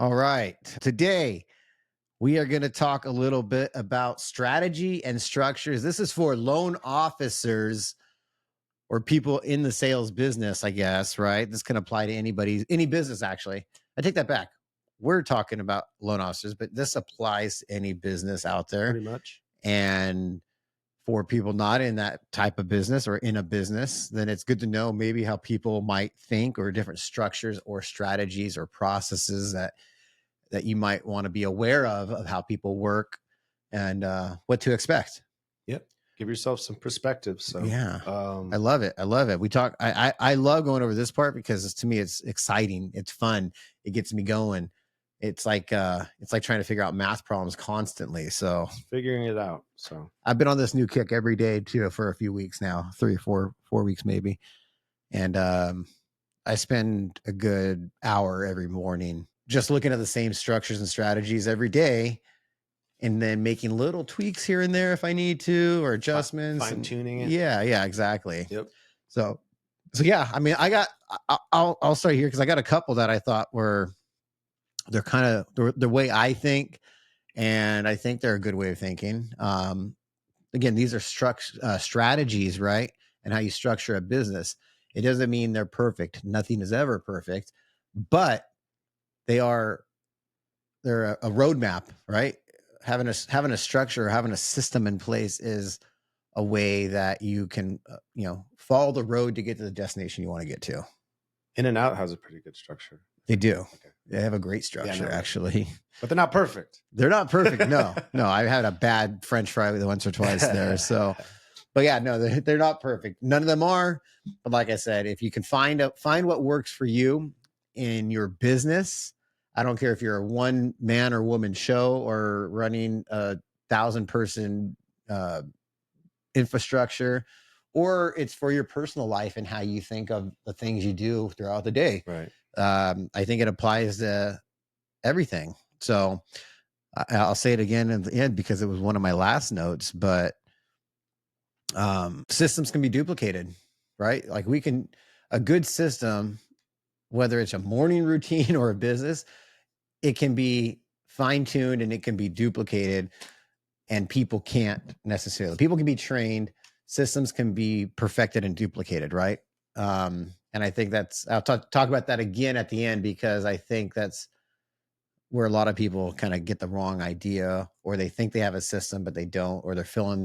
All right. Today, we are going to talk a little bit about strategy and structures. This is for loan officers or people in the sales business, I guess, right? This can apply to any business, actually. I take that back. We're talking about loan officers, but this applies to any business out there. Pretty much. And for people not in that type of business or in a business, then it's good to know maybe how people might think or different structures or strategies or processes that you might want to be aware of how people work and what to expect. Yep. Give yourself some perspective. So Yeah. I love it. I love it. I love going over this part because to me it's exciting. It's fun. It gets me going. It's like trying to figure out math problems constantly. So figuring it out. So I've been on this new kick every day too for a few weeks now, 3 or 4 weeks maybe. And I spend a good hour every morning just looking at the same structures and strategies every day and then making little tweaks here and there if I need to, or adjustments. Fine tuning it. Yeah, exactly. Yep. So yeah, I mean, I'll start here because I got a couple that I thought they're kind of the way I think, and I think they're a good way of thinking. Again, these are strategies, right? And how you structure a business. It doesn't mean they're perfect. Nothing is ever perfect, but they're a roadmap, right? Having a structure, having a system in place is a way that you can, follow the road to get to the destination you want to get to. In-N-Out has a pretty good structure. They do. Okay. They have a great structure, actually. But they're not perfect. They're not perfect. No. I had a bad French fry once or twice there. So, but yeah, no, they're not perfect. None of them are. But like I said, if you can find what works for you in your business, I don't care if you're a one man or woman show or running a 1,000-person infrastructure, or it's for your personal life and how you think of the things you do throughout the day. Right. I think it applies to everything. So I'll say it again at the end because it was one of my last notes, but systems can be duplicated, right? Like a good system, whether it's a morning routine or a business, it can be fine-tuned and it can be duplicated, and people can't necessarily. People can be trained, systems can be perfected and duplicated, right? And I think I'll talk about that again at the end, because I think that's where a lot of people kind of get the wrong idea, or they think they have a system, but they don't, or they're filling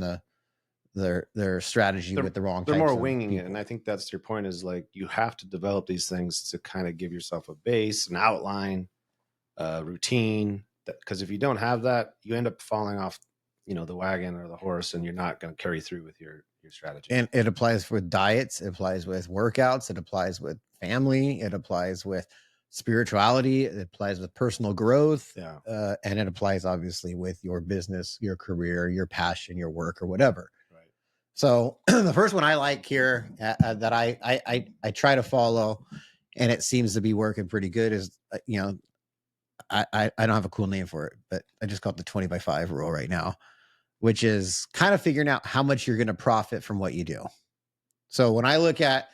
their strategy with the wrong types. They're more winging it. And I think that's your point, is like, you have to develop these things to kind of give yourself a base, an outline, routine, because if you don't have that, you end up falling off, the wagon or the horse, and you're not going to carry through with your strategy. And it applies with diets, it applies with workouts, it applies with family, it applies with spirituality, it applies with personal growth. Yeah. And it applies obviously with your business, your career, your passion, your work, or whatever. Right. So the first one I like here that I try to follow, and it seems to be working pretty good, is I don't have a cool name for it, but I just call it the 20x5 rule right now, which is kind of figuring out how much you're going to profit from what you do. So when I look at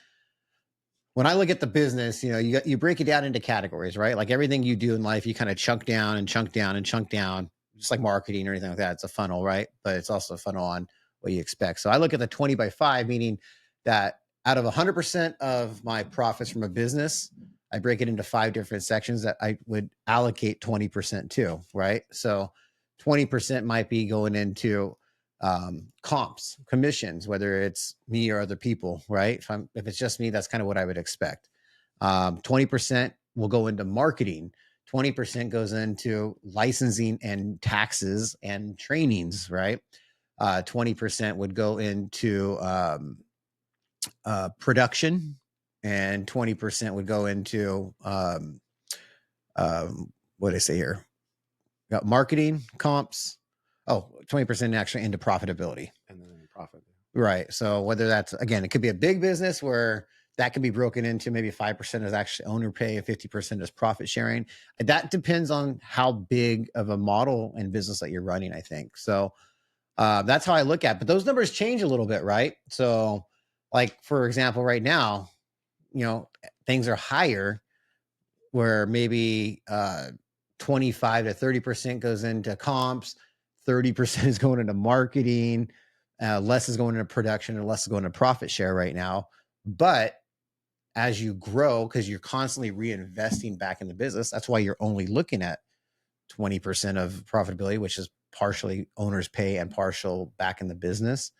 the business, you break it down into categories, right? Like everything you do in life, you kind of chunk down and chunk down and chunk down, just like marketing or anything like that. It's a funnel, right? But it's also a funnel on what you expect. So I look at the 20x5, meaning that out of 100% of my profits from a business, I break it into 5 different sections that I would allocate 20% to, right? So 20% might be going into comps, commissions, whether it's me or other people, right? If it's just me, that's kind of what I would expect. 20% will go into marketing. 20% goes into licensing and taxes and trainings, right? 20% would go into production, and 20% would go into what did I say here? Got marketing, comps. 20% actually into profitability. And then profit. Right. So whether that's, again, it could be a big business where that can be broken into maybe 5% is actually owner pay, 50% is profit sharing. That depends on how big of a model and business that you're running, I think. So that's how I look at it. But those numbers change a little bit, right? So like, for example, right now, things are higher, where maybe 25 to 30% goes into comps, 30% is going into marketing, less is going into production, and less is going into profit share right now. But as you grow, because you're constantly reinvesting back in the business, that's why you're only looking at 20% of profitability, which is partially owner's pay and partial back in the business,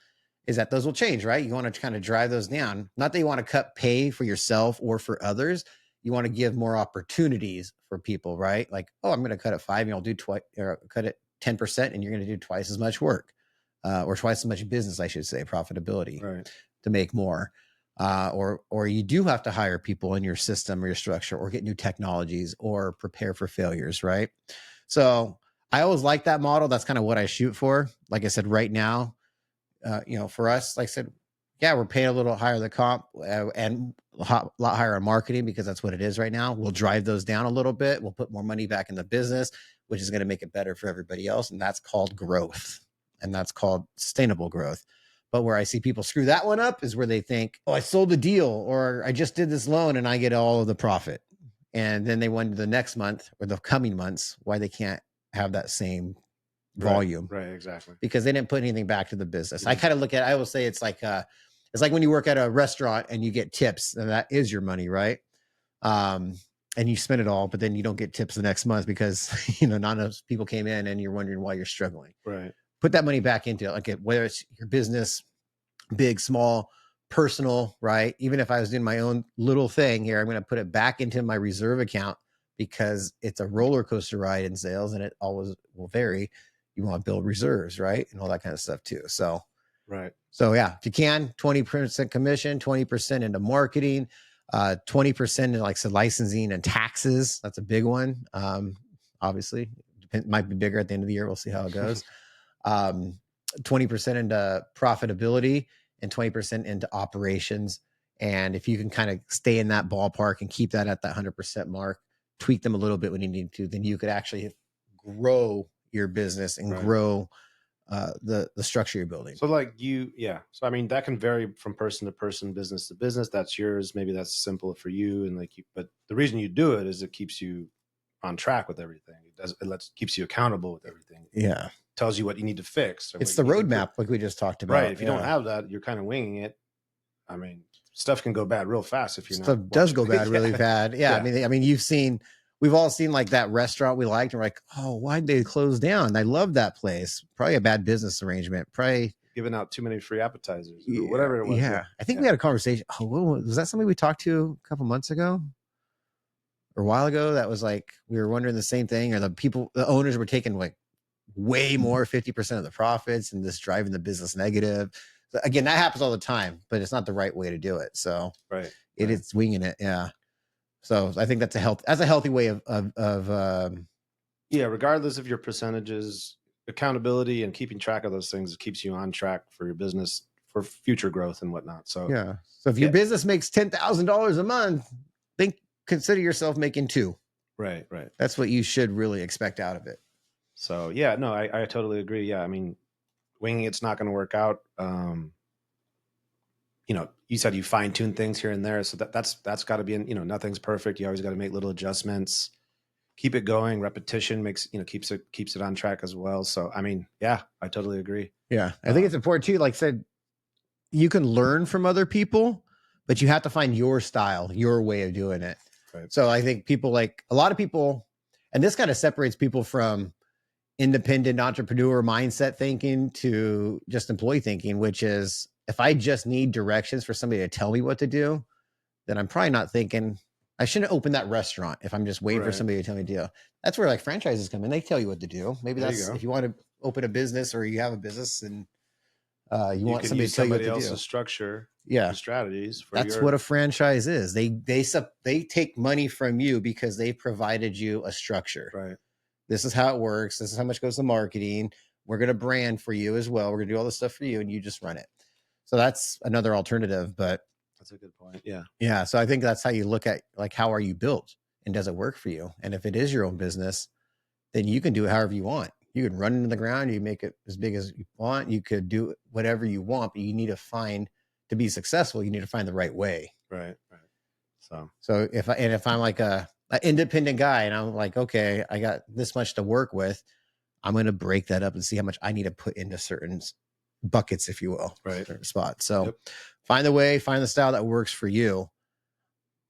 is that those will change, right? You want to kind of drive those down. Not that you want to cut pay for yourself or for others. You want to give more opportunities for people, right? Like, oh, I'm going to cut it 5 and I'll do twice, or cut it 10%, and you're going to do twice as much work, or twice as much business, I should say, profitability, Right. to make more. Or you do have to hire people in your system or your structure, or get new technologies, or prepare for failures, right? So I always like that model. That's kind of what I shoot for. Like I said, right now, for us, like I said, yeah, we're paying a little higher the comp, and a lot higher on marketing, because that's what it is right now. We'll drive those down a little bit. We'll put more money back in the business, which is going to make it better for everybody else. And that's called growth, and that's called sustainable growth. But where I see people screw that one up is where they think, oh, I sold a deal, or I just did this loan and I get all of the profit. And then they wonder the next month or the coming months why they can't have that same volume. Right, exactly. Because they didn't put anything back to the business. I Mhm. kind of look at, I will say it's like when you work at a restaurant and you get tips, and that is your money, right? And you spend it all, but then you don't get tips the next month because not enough people came in, and you're wondering why you're struggling. Right. Put that money back into it, like whether it's your business, big, small, personal, right? Even if I was doing my own little thing here, I'm going to put it back into my reserve account, because it's a roller coaster ride in sales, and it always will vary. You want to build reserves, right? And all that kind of stuff too. So Right. yeah, if you can, 20% commission, 20% into marketing, 20% into, like, licensing and taxes. That's a big one. Obviously, might be bigger at the end of the year. We'll see how it goes. 20% into profitability, and 20% into operations. And if you can kind of stay in that ballpark and keep that at that 100% mark, tweak them a little bit when you need to, then you could actually grow your business and grow the structure you're building. So so I mean, that can vary from person to person, business to business. That's yours. Maybe that's simple for you, and but the reason you do it is it keeps you on track with everything. Keeps you accountable with everything. Yeah, tells you what you need to fix. It's the roadmap, like we just talked about. Right. If you don't have that, you're kind of winging it. I mean, stuff can go bad real fast if you're stuff not. Does go bad really bad. Yeah. I mean, we've all seen like that restaurant we liked, and we're like, oh, why'd they close down? I love that place. Probably a bad business arrangement. Probably giving out too many free appetizers, or whatever it was. Yeah. I think we had a conversation. Oh, was that somebody we talked to a couple months ago? Or a while ago? That was like, we were wondering the same thing, or the owners were taking like way more, 50% of the profits, and just driving the business negative. So again, that happens all the time, but it's not the right way to do it. So it is winging it. Yeah. So I think that's a healthy way of regardless of your percentages, accountability and keeping track of those things keeps you on track for your business, for future growth and whatnot. So yeah. So if your business makes $10,000 a month, consider yourself making $2. Right. That's what you should really expect out of it. So yeah, no, I totally agree. Yeah, I mean, winging it's not going to work out. You said you fine tune things here and there, so that's got to be nothing's perfect. You always got to make little adjustments, keep it going. Repetition keeps it on track as well. So I mean, yeah, I totally agree. Yeah, I think it's important too. Like I said, you can learn from other people, but you have to find your style, your way of doing it. Right. So I think a lot of people, and this kind of separates people from independent entrepreneur mindset thinking to just employee thinking, which is, if I just need directions for somebody to tell me what to do, then I'm probably not thinking I shouldn't open that restaurant if I'm just waiting for somebody to tell me to do. That's where like franchises come in. They tell you what to do. Maybe that's if you want to open a business, or you have a business, and you want somebody to tell you what to do. Structure, strategies. That's what a franchise is. They take money from you because they provided you a structure. Right. This is how it works. This is how much goes to marketing. We're going to brand for you as well. We're going to do all this stuff for you, and you just run it. So that's another alternative, but that's a good point. Yeah. Yeah. So I think that's how you look at, like, how are you built, and does it work for you? And if it is your own business, then you can do it however you want. You can run into the ground. You make it as big as you want. You could do whatever you want, but you need to be successful, you need to find the right way. Right. So if I'm like an independent guy, and I'm like, okay, I got this much to work with. I'm going to break that up and see how much I need to put into certain buckets, if you will, Right. certain spots. So Yep. find the style that works for you,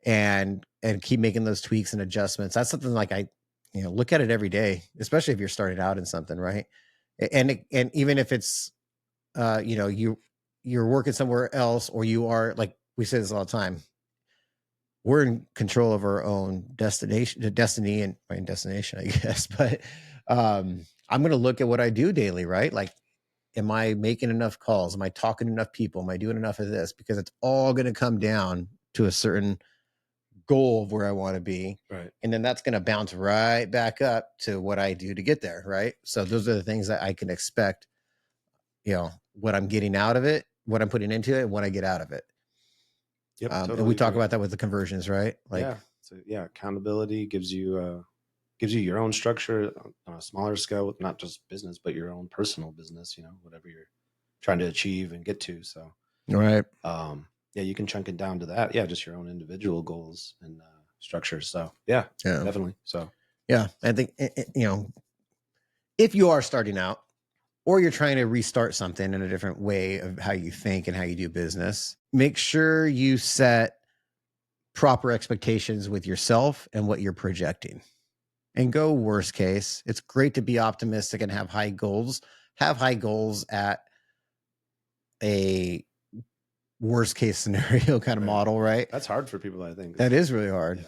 and keep making those tweaks and adjustments. That's something like I, look at it every day, especially if you're starting out in something, right? And even if it's, you're working somewhere else, or you are, like we say this all the time, we're in control of our own destiny and destination, I guess. But I'm going to look at what I do daily, right? Like, am I making enough calls? Am I talking to enough people? Am I doing enough of this? Because it's all going to come down to a certain goal of where I want to be. Right. And then that's going to bounce right back up to what I do to get there. Right. So those are the things that I can expect, what I'm getting out of it, what I'm putting into it, and what I get out of it. Yep. And Totally we talk agree. about that with the conversions, right? Like, Yeah. So yeah, accountability gives you your own structure on a smaller scale, not just business, but your own personal business, whatever you're trying to achieve and get to. So, right. Yeah, you can chunk it down to that. Yeah. Just your own individual goals and structures. So yeah, Yeah. definitely. So, Yeah. I think, if you are starting out, or you're trying to restart something in a different way of how you think and how you do business, make sure you set proper expectations with yourself and what you're projecting, and go worst case. It's great to be optimistic and have high goals. Have high goals at a worst case scenario kind of model, right? That's hard for people, I think. That is really hard. Yeah.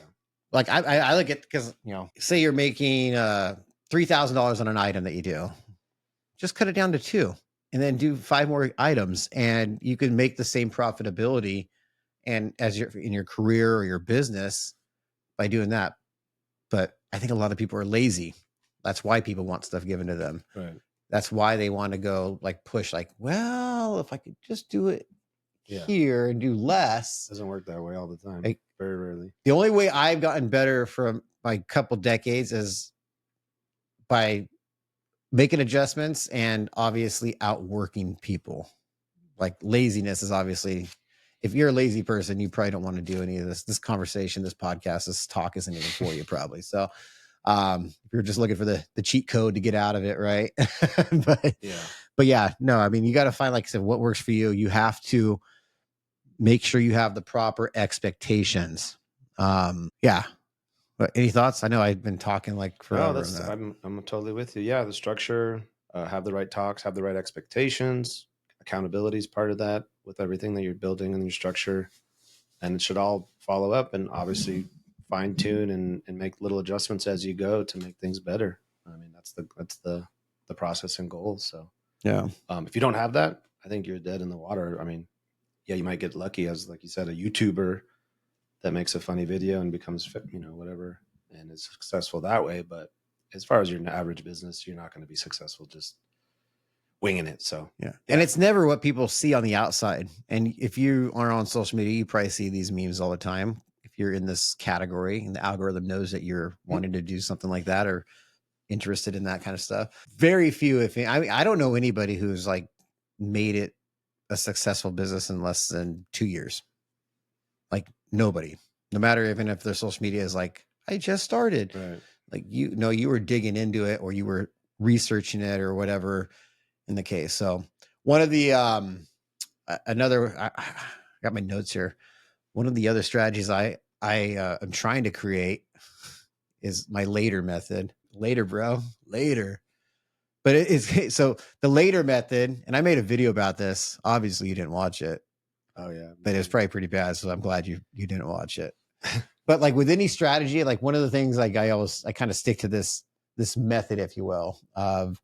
Like I look at, because, say you're making $3,000 on an item that you do, just cut it down to 2, and then do 5 more items, and you can make the same profitability and as you're in your career or your business by doing that. But I think a lot of people are lazy. That's why people want stuff given to them. Right. That's why they want to go like push, like, well, if I could just do it here and do less. Doesn't work that way all the time. Like, very rarely. The only way I've gotten better from my couple decades is by making adjustments and obviously outworking people. Like, laziness is obviously, if you're a lazy person, you probably don't want to do any of this conversation, this podcast, this talk isn't even for you probably. So if you're just looking for the cheat code to get out of it, right? but yeah, no, I mean, you got to find, like I said, what works for you. You have to make sure you have the proper expectations. Yeah. But any thoughts? I know I've been talking like forever. No, I'm totally with you. Yeah, the structure, have the right talks, have the right expectations. Accountability is part of that with everything that you're building in your structure, and it should all follow up and obviously fine tune and make little adjustments as you go to make things better. I mean, that's the process and goal. So yeah, if you don't have that, I think you're dead in the water. I mean, yeah, you might get lucky as, like you said, a YouTuber that makes a funny video and becomes, whatever, and is successful that way. But as far as your average business, you're not going to be successful just winging it. So yeah. And it's never what people see on the outside. And if you are on social media, you probably see these memes all the time. If you're in this category and the algorithm knows that you're wanting to do something like that or interested in that kind of stuff, very few, if I don't know anybody who's like made it a successful business in less than 2 years. Like, nobody, no matter even if their social media is like, I just started. Right. Like, you were digging into it, or you were researching it, or whatever in the case. So one of the another, I got my notes here. One of the other strategies I am trying to create is my later method. Later, bro, later. But it is so the later method, and I made a video about this. Obviously, you didn't watch it. Oh yeah, but it was probably pretty bad. So I'm glad you didn't watch it. But like with any strategy, like one of the things, like I kind of stick to this method, if you will, of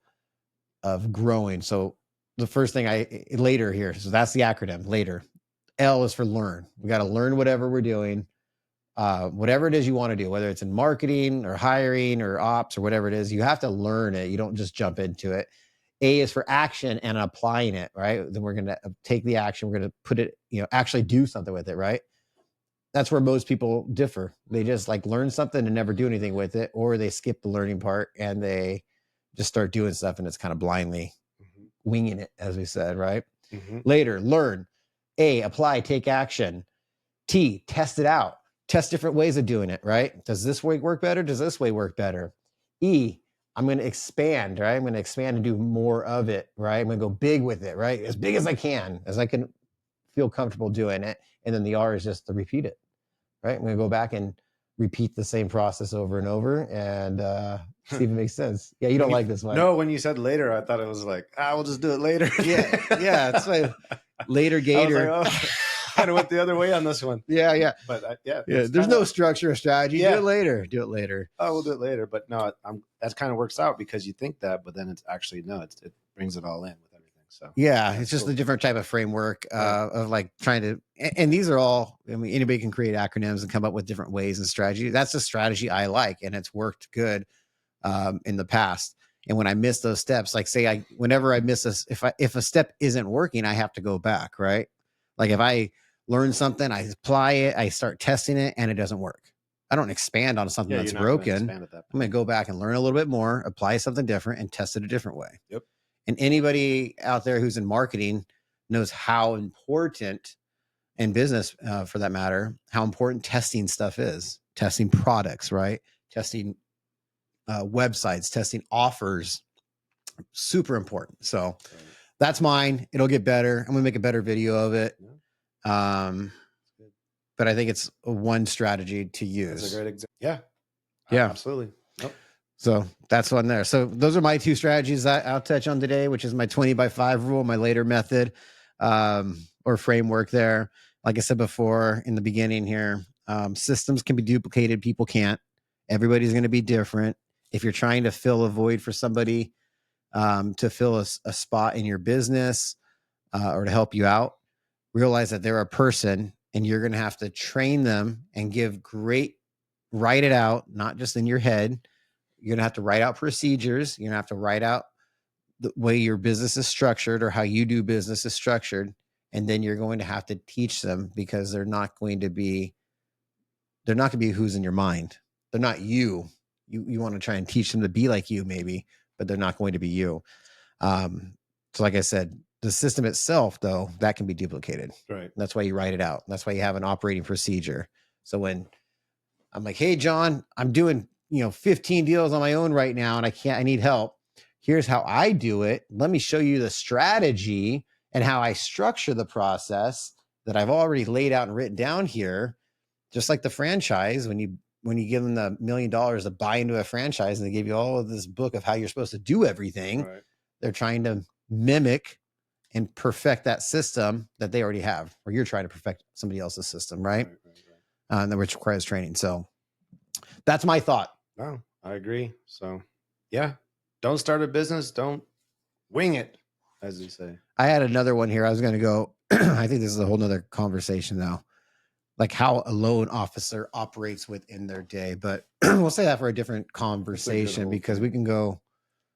growing. So the first thing later here, so that's the acronym later. L is for learn. We got to learn whatever we're doing, whatever it is you want to do, whether it's in marketing or hiring or ops or whatever it is, you have to learn it. You don't just jump into it. A is for action and applying it, right? Then we're going to take the action. We're going to put it, actually do something with it, right? That's where most people differ. They just like learn something and never do anything with it, or they skip the learning part and they just start doing stuff and it's kind of blindly winging it, as we said, right? Later, learn. A, apply, take action. T, test it out. test different ways of doing it, right? Does this way work better? Does this way work better? E, I'm going to expand, right? I'm going to expand and do more of it, right? I'm going to go big with it, right? As big as I can feel comfortable doing it. And then the R is just to repeat it, right? I'm going to go back and repeat the same process over and over and see if it makes sense. Yeah, you don't like this one. No, when you said later, I thought it was like, we'll just do it later. Yeah. It's like later gator. I was like, kind of went the other way on this one. Yeah. But there's no structure or strategy. Yeah. Do it later. Oh, we'll do it later. But no, that kind of works out because you think that, but then it's actually it brings it all in with everything. So yeah, it's just cool. A different type of framework of like trying to, and these are all, I mean, anybody can create acronyms and come up with different ways and strategy. That's the strategy I like, and it's worked good in the past. And when I miss those steps, like say whenever I miss this, if a step isn't working, I have to go back, right? Like if I learn something, I apply it, I start testing it, and it doesn't work. I don't expand on something that's broken. I'm going to go back and learn a little bit more, apply something different, and test it a different way. Yep. And anybody out there who's in marketing knows how important, in business for that matter, how important testing stuff is. Testing products, right? Testing websites, testing offers, super important. So that's mine. It'll get better. I'm going to make a better video of it. But I think it's one strategy to use. That's a great example. Yeah, absolutely. Nope. So that's one there. So those are my two strategies that I'll touch on today, which is my 20x5 rule, my later method or framework there. Like I said before in the beginning here, systems can be duplicated. People can't. Everybody's going to be different. If you're trying to fill a void for somebody to fill a spot in your business or to help you out, realize that they're a person and you're going to have to train them and write it out, not just in your head. You're going to have to write out procedures. You're going to have to write out the way your business is structured or how you do business is structured. And then you're going to have to teach them because they're not going to be who's in your mind. They're not you. You want to try and teach them to be like you maybe, but they're not going to be you. So like I said, the system itself, though, that can be duplicated. Right. That's why you write it out. That's why you have an operating procedure. So when I'm like, hey, John, I'm doing 15 deals on my own right now, and I need help. Here's how I do it. Let me show you the strategy and how I structure the process that I've already laid out and written down here. Just like the franchise, when you give them the $1 million to buy into a franchise and they give you all of this book of how you're supposed to do everything, right. They're trying to mimic and perfect that system that they already have, or you're trying to perfect somebody else's system, right? And which requires training. So that's my thought. No, I agree. So yeah, don't start a business. Don't wing it, as you say. I had another one here. I was going to go, I think this is a whole nother conversation now, like how a loan officer operates within their day, but we'll say that for a different conversation because we can go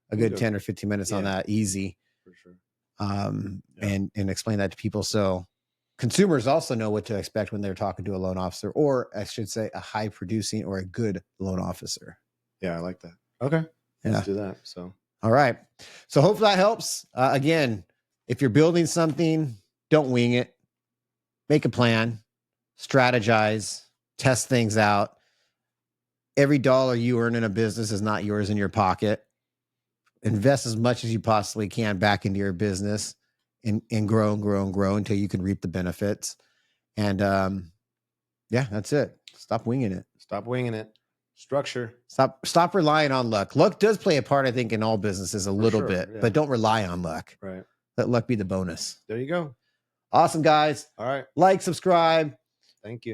a good 10 or 15 minutes on that easy. For sure. And explain that to people. So consumers also know what to expect when they're talking to a loan officer, or I should say a high producing or a good loan officer. Yeah, I like that. Okay. Let's do that. So, all right. So hopefully that helps. Again, if you're building something, don't wing it. Make a plan, strategize, test things out. Every dollar you earn in a business is not yours in your pocket. Invest as much as you possibly can back into your business and grow until you can reap the benefits. And that's it. Stop winging it. Stop winging it. Structure. Stop relying on luck. Luck does play a part, I think, in all businesses a little bit, but don't rely on luck. Right. Let luck be the bonus. There you go. Awesome, guys. All right. Like, subscribe. Thank you.